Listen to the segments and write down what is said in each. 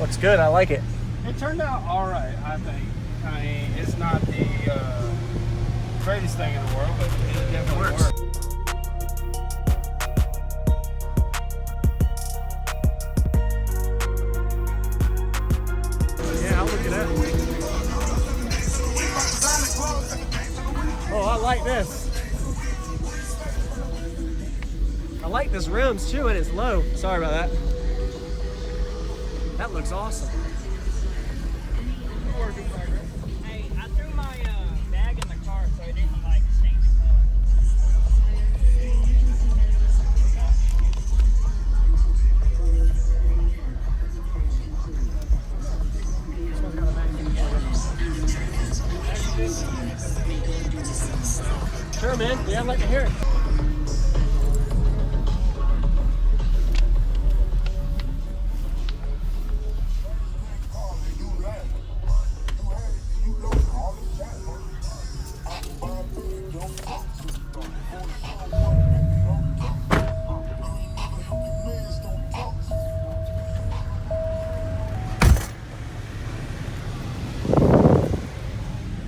Looks good. I like it. It turned out all right, I think. I mean, it's not the greatest thing in the world, but it definitely works. Yeah, I'll look at that. Oh, I like this. I like this rims too, and it's low. Sorry about that. That looks awesome. Hey, I threw my bag in the car, so I didn't like change the color. Sure, man. Yeah, I'd like to hear it.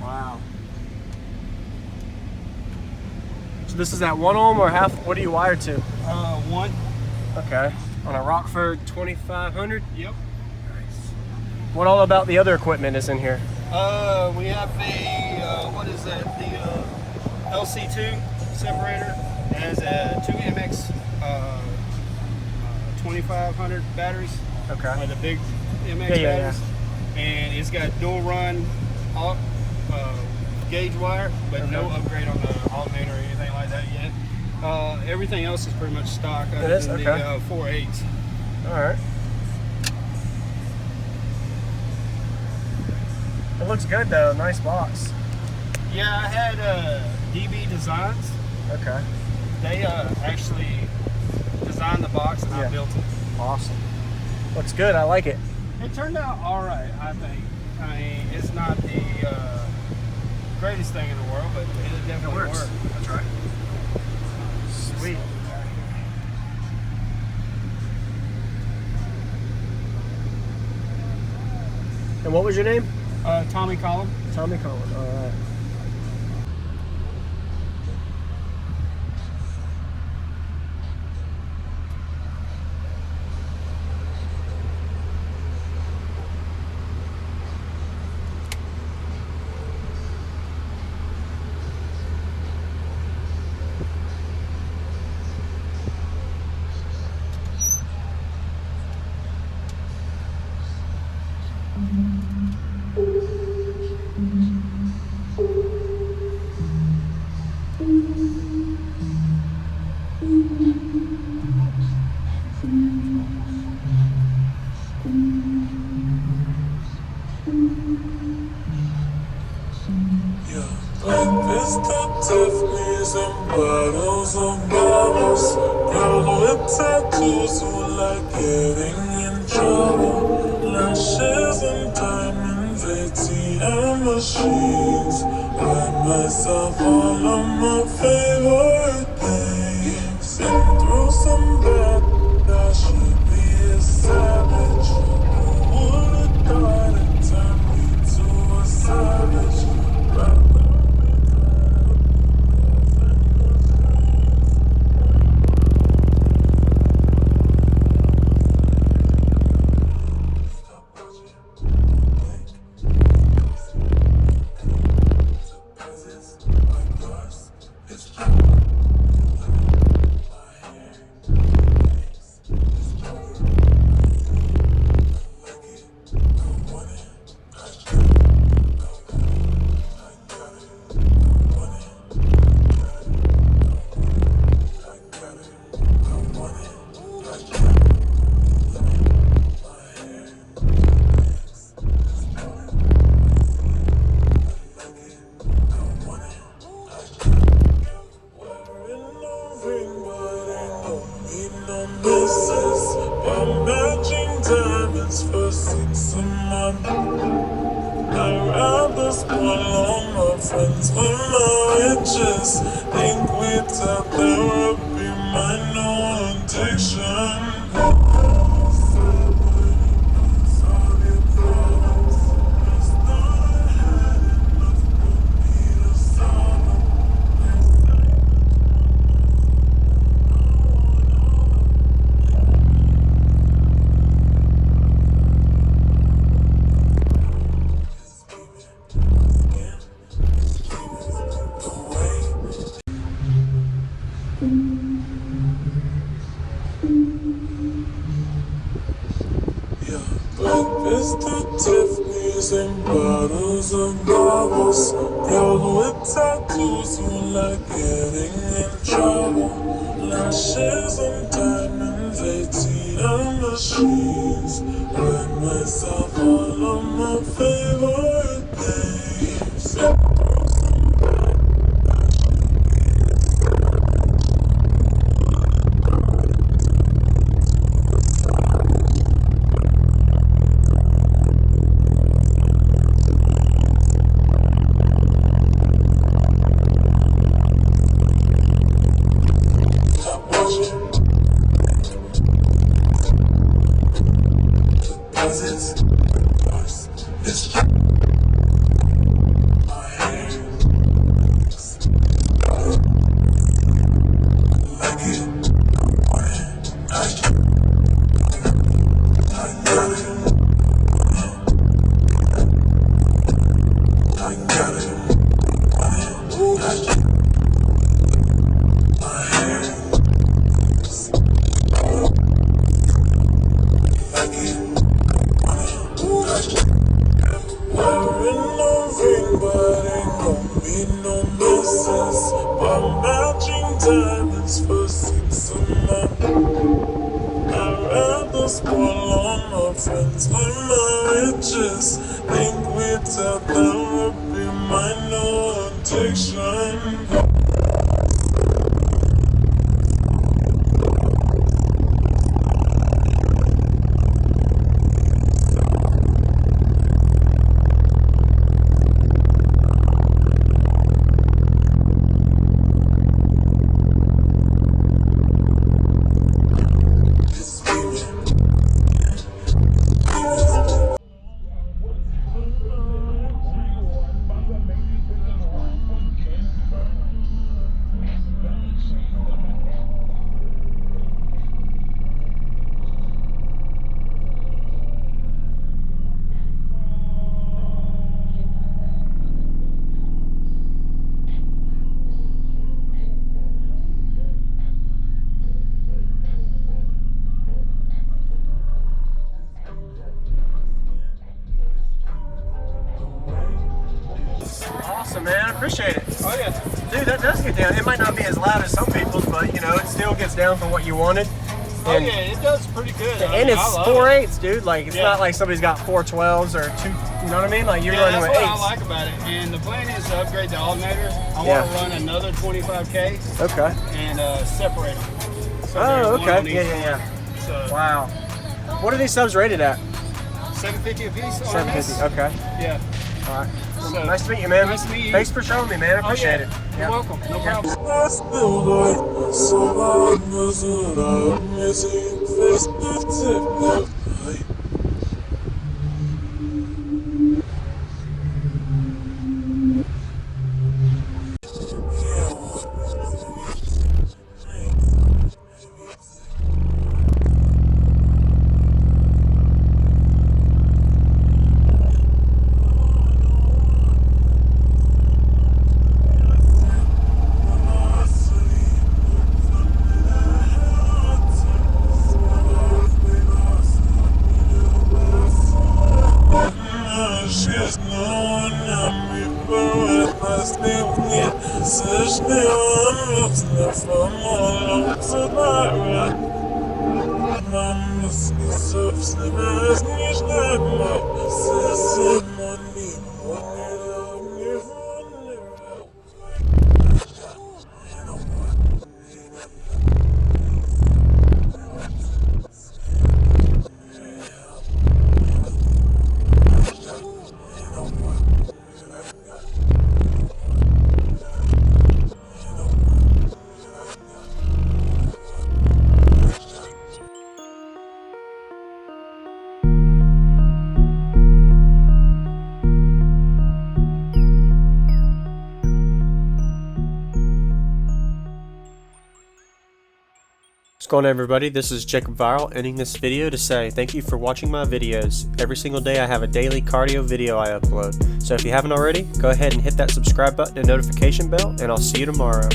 Wow. So this is at 1 ohm or half? What do you wire to? One. Okay. On a Rockford 2500? Yep. What all about the other equipment is in here? We have the, what is that? The LC2 separator. It has a 2 MX 2500 batteries. Okay. Like the big MX Yeah. batteries. And it's got dual run gauge wire, but no upgrade on the alternator or anything like that yet. Everything else is pretty much stock other than the 4.8s. Alright. It looks good though, nice box. Yeah, I had DB Designs. Okay. They actually designed the box and I built it. Awesome. Looks good, I like it. It turned out all right, I think. I mean, it's not the greatest thing in the world, but it definitely works. That's right. Sweet. And what was your name? Tommy Collin. Tommy Collin. All right. Tiffany's and bottles on bottles. Girl with tattoos who like getting in trouble. Lashes and diamonds, ATM machines. Buy myself all of my favorite things. Been through some bad, I should be a savage. Who would've thought it turned me to a savage? Friends with my riches, think without therapy, my new addiction. Yeah, breakfast to Tiffany's and bottles of bubbles. Girl with tattoos who like getting in trouble. Lashes and diamonds, ATM machines. Buy myself all of my favorite things. Friends with my riches, think without therapy, my no addiction. Awesome, man. I appreciate it. Oh yeah. Dude, that does get down. It might not be as loud as some people's, but you know, it still gets down for what you wanted. Oh yeah, it does pretty good. And it's 4/8s, dude. Like, it's not like somebody's got 412s or 2, you know what I mean? Like, you're running with 8s. That's what I like about it. And the plan is to upgrade the alternator. I want to run another 25K. Okay. And separate them. So okay. Yeah. So, wow. What are these subs rated at? 750 a piece. 750. Okay. Yeah. All right. So, nice to meet you, man. Nice to meet you. Thanks for showing me, man. I appreciate it. You're welcome. No problem. What's going on, everybody? This is Jacob Viral, ending this video to say thank you for watching my videos. Every single day I have a daily cardio video I upload. So if you haven't already, go ahead and hit that subscribe button and notification bell, and I'll see you tomorrow.